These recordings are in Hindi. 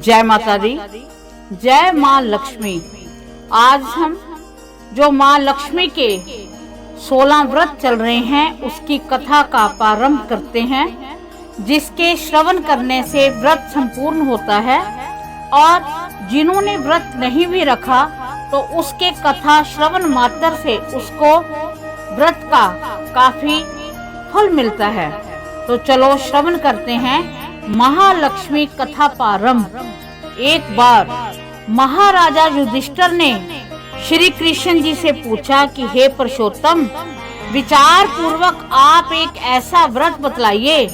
जय माता दी, जय माँ लक्ष्मी। आज हम जो माँ लक्ष्मी के 16 व्रत चल रहे हैं उसकी कथा का प्रारंभ करते हैं, जिसके श्रवण करने से व्रत संपूर्ण होता है और जिन्होंने व्रत नहीं भी रखा तो उसके कथा श्रवण मात्र से उसको व्रत का काफी फल मिलता है। तो चलो श्रवण करते हैं महालक्ष्मी कथा प्रारंभ। एक बार महाराजा युधिष्ठिर ने श्री कृष्ण जी से पूछा कि हे पुरुषोत्तम, विचार पूर्वक आप एक ऐसा व्रत बतलाइए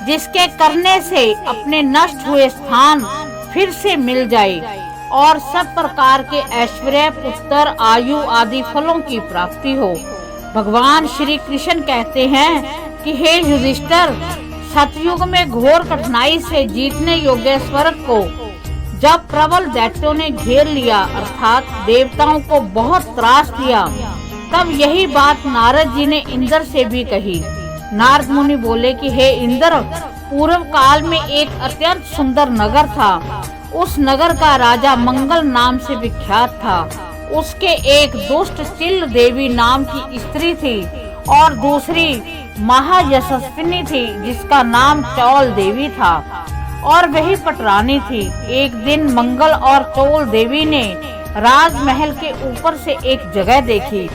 जिसके करने से अपने नष्ट हुए स्थान फिर से मिल जाए और सब प्रकार के ऐश्वर्य, पुत्र, आयु आदि फलों की प्राप्ति हो। भगवान श्री कृष्ण कहते हैं कि हे युधिष्ठिर, सतयुग में घोर कठिनाई से जीतने योग्य स्वर्ग को जब प्रबल दैत्यों ने घेर लिया, अर्थात देवताओं को बहुत त्रास दिया, तब यही बात नारद जी ने इंद्र से भी कही। नारद मुनि बोले कि हे इंद्र, पूर्व काल में एक अत्यंत सुंदर नगर था। उस नगर का राजा मंगल नाम से विख्यात था। उसके एक दुष्ट चिल देवी नाम की स्त्री थी और दूसरी महायशस्विनी थी जिसका नाम चौल देवी था और वही पटरानी थी। एक दिन मंगल और चौल देवी ने राजमहल के ऊपर से एक जगह देखी।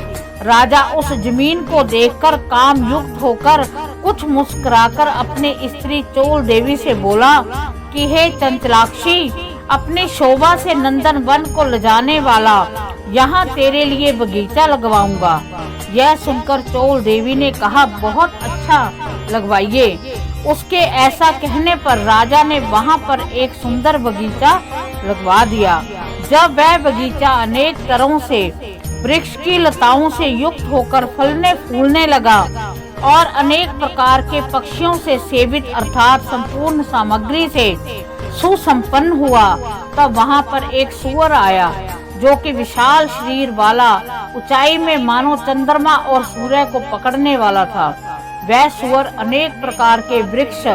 राजा उस जमीन को देखकर काम युक्त होकर कुछ मुस्कुराकर अपने स्त्री चौल देवी से बोला कि हे चंचलाक्षी, अपने शोभा से नंदन वन को लजाने वाला, यहाँ तेरे लिए बगीचा लगवाऊंगा। यह सुनकर चौल देवी ने कहा, बहुत अच्छा, लगवाइए। उसके ऐसा कहने पर राजा ने वहाँ पर एक सुंदर बगीचा लगवा दिया। जब वह बगीचा अनेक तरहों से वृक्ष की लताओं से युक्त होकर फलने फूलने लगा और अनेक प्रकार के पक्षियों से सेवित अर्थात संपूर्ण सामग्री से सुसंपन्न हुआ, तब वहाँ पर एक सूअर आया जो कि विशाल शरीर वाला, ऊंचाई में मानो चंद्रमा और सूर्य को पकड़ने वाला था। वह सूअर अनेक प्रकार के वृक्ष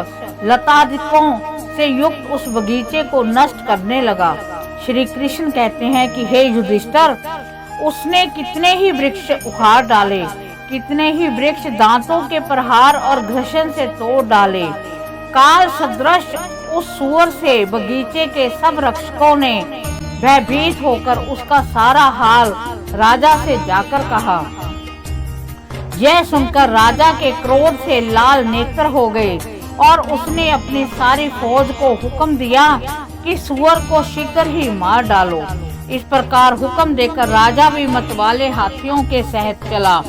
लतादिकों से युक्त उस बगीचे को नष्ट करने लगा। श्री कृष्ण कहते हैं कि हे युधिष्ठिर, उसने कितने ही वृक्ष उखाड़ डाले, कितने ही वृक्ष दांतों के प्रहार और घर्षण से तोड़ डाले। काल सदृश उस सूअर से बगीचे के सब रक्षकों ने भयभीत होकर उसका सारा हाल राजा से जाकर कहा। यह सुनकर राजा के क्रोध से लाल नेत्र हो गए और उसने अपनी सारी फौज को हुक्म दिया कि सूअर को शीघ्र ही मार डालो। इस प्रकार हुक्म देकर राजा भी मतवाले हाथियों के सहित चला।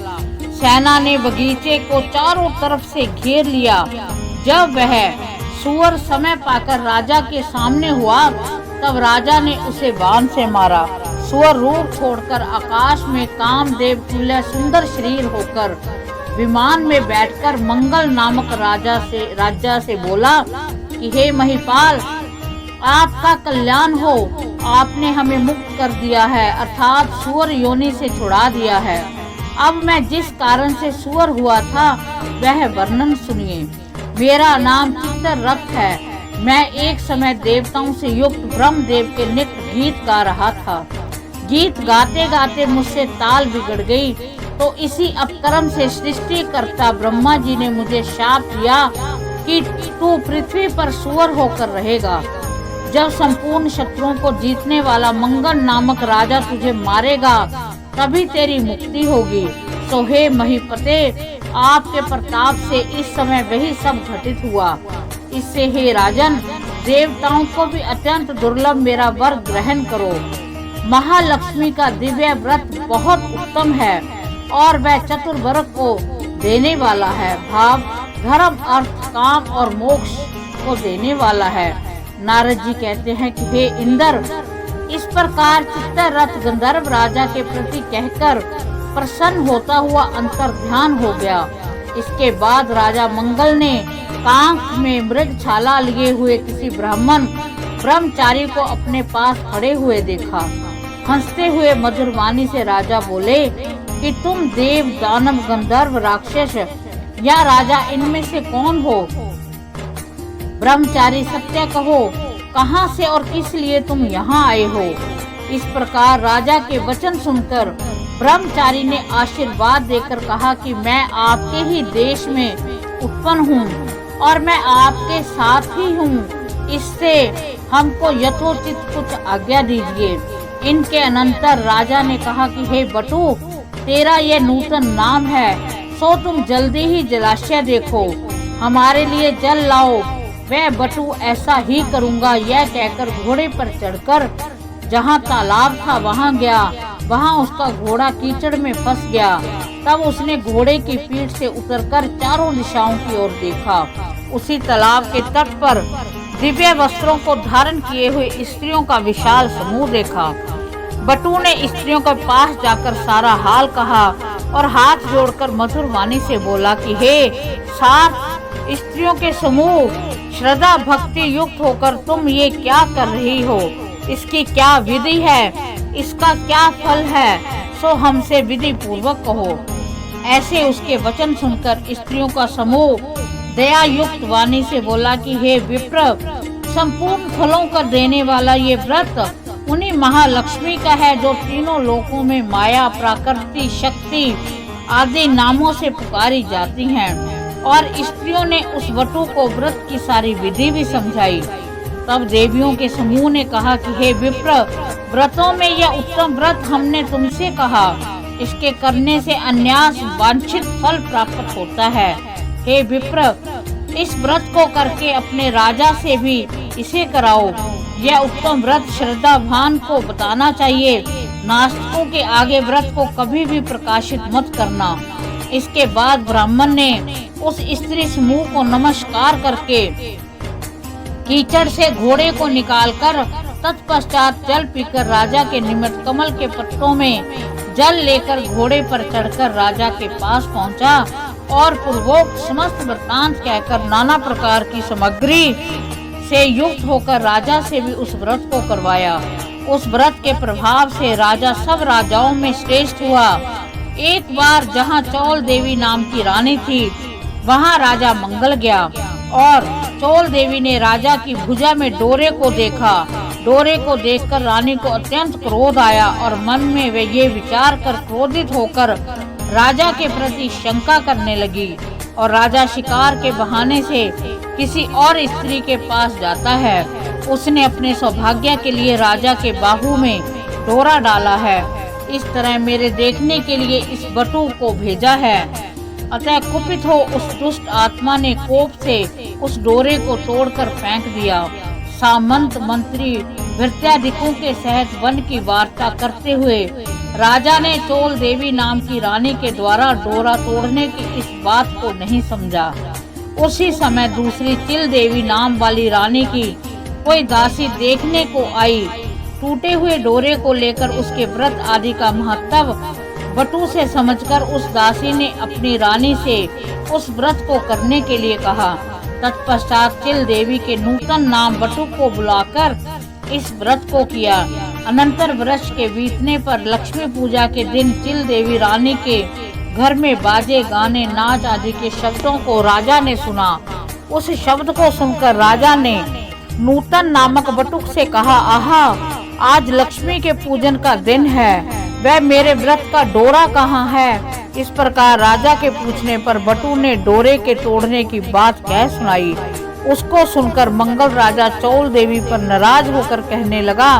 सेना ने बगीचे को चारों तरफ से घेर लिया। जब वह सूअर समय पाकर राजा के सामने हुआ, तब राजा ने उसे बाण से मारा। सूअर रूप छोड़कर आकाश में कामदेव तुल्य सुंदर शरीर होकर विमान में बैठकर मंगल नामक राजा से बोला कि हे महिपाल, आपका कल्याण हो, आपने हमें मुक्त कर दिया है, अर्थात सूअर योनि से छुड़ा दिया है। अब मैं जिस कारण से सूअर हुआ था वह वर्णन सुनिए। मेरा नाम चित्ररथ है। मैं एक समय देवताओं से युक्त ब्रह्मदेव के नित्य गीत गा रहा था। गीत गाते गाते मुझसे ताल बिगड़ गई, तो इसी अपकर्म से सृष्टिकर्ता ब्रह्मा जी ने मुझे शाप दिया कि तू पृथ्वी पर सूअर होकर रहेगा। जब संपूर्ण शत्रुओं को जीतने वाला मंगल नामक राजा तुझे मारेगा, तभी तेरी मुक्ति होगी। तो हे महीपते, आपके प्रताप से इस समय वही सब घटित हुआ। इससे हे राजन, देवताओं को भी अत्यंत दुर्लभ मेरा वर ग्रहण करो। महालक्ष्मी का दिव्य व्रत बहुत उत्तम है और वह चतुर्वर्ग को देने वाला है। भाव, धर्म, अर्थ, काम और मोक्ष को देने वाला है। नारद जी कहते हैं कि हे इंद्र, इस प्रकार चित्ररथ गंधर्व राजा के प्रति कहकर प्रसन्न होता हुआ अंतर ध्यान हो गया। इसके बाद राजा मंगल ने कांख में मृग छाला लिए हुए किसी ब्राह्मण ब्रह्मचारी को अपने पास खड़े हुए देखा। हंसते हुए मधुर वाणी से राजा बोले कि तुम देव, दानव, गंधर्व, राक्षस या राजा, इनमें से कौन हो? ब्रह्मचारी, सत्य कहो, कहाँ से और किस लिए तुम यहाँ आए हो। इस प्रकार राजा के वचन सुनकर ब्रह्मचारी ने आशीर्वाद देकर कहा कि मैं आपके ही देश में उत्पन्न हूँ और मैं आपके साथ ही हूँ, इससे हमको यथोचित कुछ आज्ञा दीजिए। इनके अनंतर राजा ने कहा कि हे बटू, तेरा यह नूतन नाम है, सो तुम जल्दी ही जलाशय देखो, हमारे लिए जल लाओ। वह बटू ऐसा ही करूँगा, यह कहकर घोड़े पर चढ़कर जहाँ तालाब था वहाँ गया। वहाँ उसका घोड़ा कीचड़ में फंस गया। तब उसने घोड़े की पीठ से उतरकर चारों दिशाओं की ओर देखा। उसी तालाब के तट पर दिव्य वस्त्रों को धारण किए हुए स्त्रियों का विशाल समूह देखा। बटू ने स्त्रियों के पास जाकर सारा हाल कहा और हाथ जोड़कर मधुर वाणी से बोला कि हे सात स्त्रियों के समूह, श्रद्धा भक्ति युक्त होकर तुम ये क्या कर रही हो, इसकी क्या विधि है, इसका क्या फल है, सो हमसे विधि पूर्वक कहो। ऐसे उसके वचन सुनकर स्त्रियों का समूह दया युक्त वाणी से बोला कि हे विप्र, संपूर्ण फलों का देने वाला ये व्रत उन्हीं महालक्ष्मी का है जो तीनों लोकों में माया, प्राकृति, शक्ति आदि नामों से पुकारी जाती हैं। और स्त्रियों ने उस वटू को व्रत की सारी विधि भी समझाई। तब देवियों के समूह ने कहा कि हे विप्र, व्रतों में यह उत्तम व्रत हमने तुमसे कहा, इसके करने से अन्यास वांछित फल प्राप्त होता है। हे विप्र, इस व्रत को करके अपने राजा से भी इसे कराओ। यह उत्तम व्रत श्रद्धावान को बताना चाहिए। नास्तिकों के आगे व्रत को कभी भी प्रकाशित मत करना। इसके बाद ब्राह्मण ने उस स्त्री समूह को नमस्कार करके कीचड़ से घोड़े को निकालकर तत्पश्चात जल पीकर राजा के निमित्त कमल के पत्तों में जल लेकर घोड़े पर चढ़कर राजा के पास पहुंचा और पूर्वोक्त समस्त वृत्तांत कहकर नाना प्रकार की सामग्री से युक्त होकर राजा से भी उस व्रत को करवाया। उस व्रत के प्रभाव से राजा सब राजाओं में श्रेष्ठ हुआ। एक बार जहाँ चौल देवी नाम की रानी थी, वहाँ राजा मंगल गया और चौल देवी ने राजा की भुजा में डोरे को देखा। डोरे को देखकर रानी को अत्यंत क्रोध आया और मन में वे ये विचार कर क्रोधित होकर राजा के प्रति शंका करने लगी। और राजा शिकार के बहाने से किसी और स्त्री के पास जाता है। उसने अपने सौभाग्य के लिए राजा के बाहु में डोरा डाला है। इस तरह मेरे देखने के लिए इस बटू को भेजा है। अतः कुपित हो उस दुष्ट आत्मा ने कोप से उस डोरे को तोड़कर फेंक दिया। सामंत मंत्री भृत्यादिकों के सहित वन की वार्ता करते हुए राजा ने चोल देवी नाम की रानी के द्वारा डोरा तोड़ने की इस बात को नहीं समझा। उसी समय दूसरी चिल देवी नाम वाली रानी की कोई दासी देखने को आई। टूटे हुए डोरे को लेकर उसके व्रत आदि का महत्व बटू से समझकर उस दासी ने अपनी रानी से उस व्रत को करने के लिए कहा। तत्पश्चात चिल देवी के नूतन नाम बटू को बुलाकर इस व्रत को किया। अनंतर वर्ष के बीतने पर लक्ष्मी पूजा के दिन चिल देवी रानी के घर में बाजे, गाने, नाच आदि के शब्दों को राजा ने सुना। उस शब्द को सुनकर राजा ने नूतन नामक बटुक से कहा, आहा, आज लक्ष्मी के पूजन का दिन है, वह मेरे व्रत का डोरा कहाँ है। इस प्रकार राजा के पूछने पर बटू ने डोरे के तोड़ने की बात कह सुनाई। उसको सुनकर मंगल राजा चौल देवी पर नाराज होकर कहने लगा,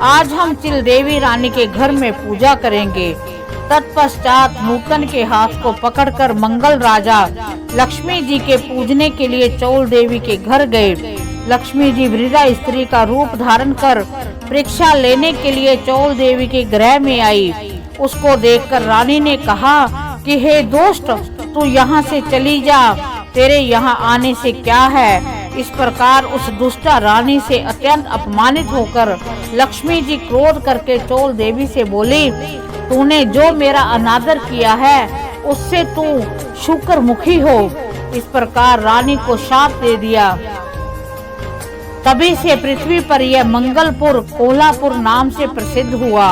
आज हम चिल देवी रानी के घर में पूजा करेंगे। तत्पश्चात नूतन के हाथ को पकड़कर मंगल राजा लक्ष्मी जी के पूजने के लिए चौल देवी के घर गए। लक्ष्मी जी वृद्धा स्त्री का रूप धारण कर परीक्षा लेने के लिए चौल देवी के गृह में आई। उसको देखकर रानी ने कहा कि हे दुष्ट, तू यहाँ से चली जा, तेरे यहाँ आने से क्या है। इस प्रकार उस दुष्टा रानी से अत्यंत अपमानित होकर लक्ष्मी जी क्रोध करके चौल देवी से बोली, तूने जो मेरा अनादर किया है उससे तू शुक्र मुखी हो। इस प्रकार रानी को शाप दे दिया। तभी से पृथ्वी पर यह मंगलपुर कोल्हापुर नाम से प्रसिद्ध हुआ।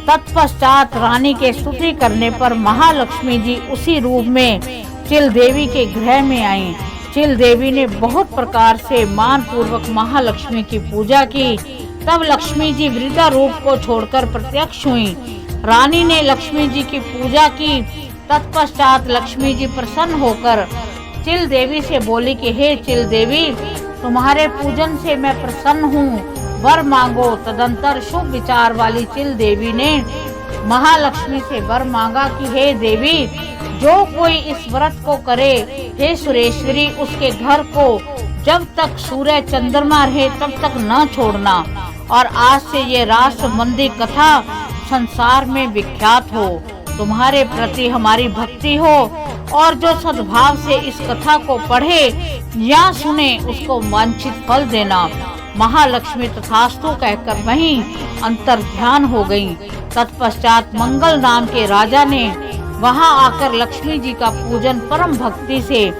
तत्पश्चात रानी के स्तुति करने पर महालक्ष्मी जी उसी रूप में चिल देवी के गृह में आईं। चिल देवी ने बहुत प्रकार से मान पूर्वक महालक्ष्मी की पूजा की। तब लक्ष्मी जी वृद्धा रूप को छोड़कर प्रत्यक्ष हुई। रानी ने लक्ष्मी जी की पूजा की। तत्पश्चात लक्ष्मी जी प्रसन्न होकर चिल देवी से बोली कि हे चिल देवी, तुम्हारे पूजन से मैं प्रसन्न हूँ, वर मांगो। तदंतर शुभ विचार वाली चिल देवी ने महालक्ष्मी से वर मांगा कि हे देवी, जो कोई इस व्रत को करे, हे सुरेश्वरी, उसके घर को जब तक सूर्य चंद्रमा रहे तब तक न छोड़ना, और आज से ये रास संबंधी कथा संसार में विख्यात हो। तुम्हारे प्रति हमारी भक्ति हो, और जो सद्भाव से इस कथा को पढ़े या सुने उसको वांछित फल देना। महालक्ष्मी तथास्तु कहकर वहीं अंतर ध्यान हो गयी। तत्पश्चात मंगल नाम के राजा ने वहां आकर लक्ष्मी जी का पूजन परम भक्ति से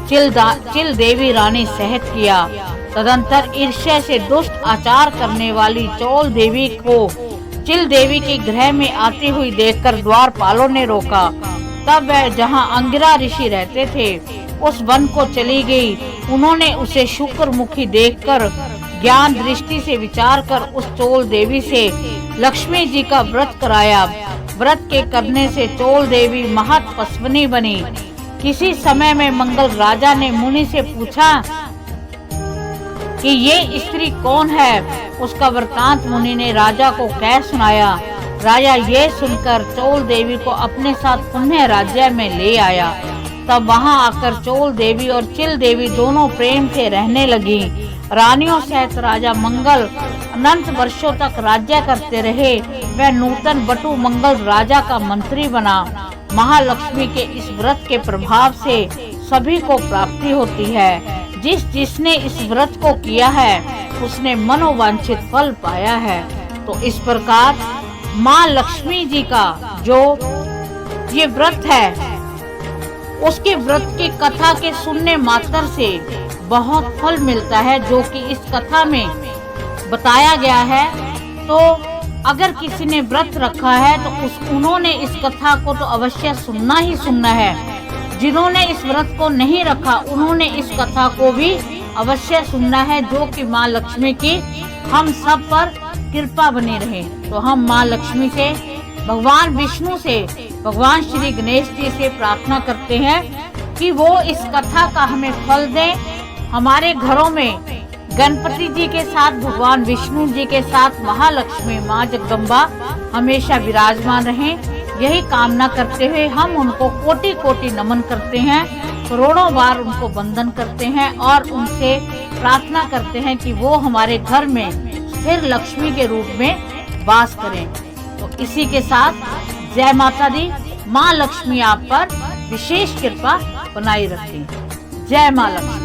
चिल देवी रानी सहित किया। तदंतर ईर्ष्या से दुष्ट आचार करने वाली चोल देवी को चिल देवी के गृह में आती हुई देखकर द्वारपालों ने रोका। तब वह जहां अंगिरा ऋषि रहते थे उस वन को चली गई। उन्होंने उसे शुक्रमुखी देखकर ज्ञान दृष्टि से विचार कर उस चोल देवी से लक्ष्मी जी का व्रत कराया। व्रत के करने से चोल देवी महत्वस्विनी बनी। किसी समय में मंगल राजा ने मुनि से पूछा कि ये स्त्री कौन है। उसका वृतांत मुनि ने राजा को कह सुनाया। राजा ये सुनकर चोल देवी को अपने साथ पुनः राज्य में ले आया। तब वहां आकर चोल देवी और चिल देवी दोनों प्रेम से रहने लगी। रानियों सहित राजा मंगल अनंत वर्षों तक राज्य करते रहे। वह नूतन बटु मंगल राजा का मंत्री बना। महालक्ष्मी के इस व्रत के प्रभाव से सभी को प्राप्ति होती है। जिसने इस व्रत को किया है उसने मनोवांछित फल पाया है। तो इस प्रकार माँ लक्ष्मी जी का जो ये व्रत है, उसके व्रत की कथा के सुनने मात्र से बहुत फल मिलता है, जो कि इस कथा में बताया गया है। तो अगर किसी ने व्रत रखा है तो उन्होंने इस कथा को तो अवश्य सुनना ही सुनना है। जिन्होंने इस व्रत को नहीं रखा उन्होंने इस कथा को भी अवश्य सुनना है, जो कि माँ लक्ष्मी की हम सब पर कृपा बनी रहे। तो हम माँ लक्ष्मी से, भगवान विष्णु से, भगवान श्री गणेश जी से प्रार्थना करते हैं कि वो इस कथा का हमें फल दें। हमारे घरों में गणपति जी के साथ भगवान विष्णु जी के साथ महालक्ष्मी माँ जगदम्बा हमेशा विराजमान रहें। यही कामना करते हुए हम उनको कोटि कोटि नमन करते हैं, करोड़ों बार उनको वंदन करते हैं और उनसे प्रार्थना करते हैं कि वो हमारे घर में स्थिर लक्ष्मी के रूप में वास करें। तो इसी के साथ जय माता दी। माँ लक्ष्मी आप पर विशेष कृपा बनाई रखें। जय माँ लक्ष्मी।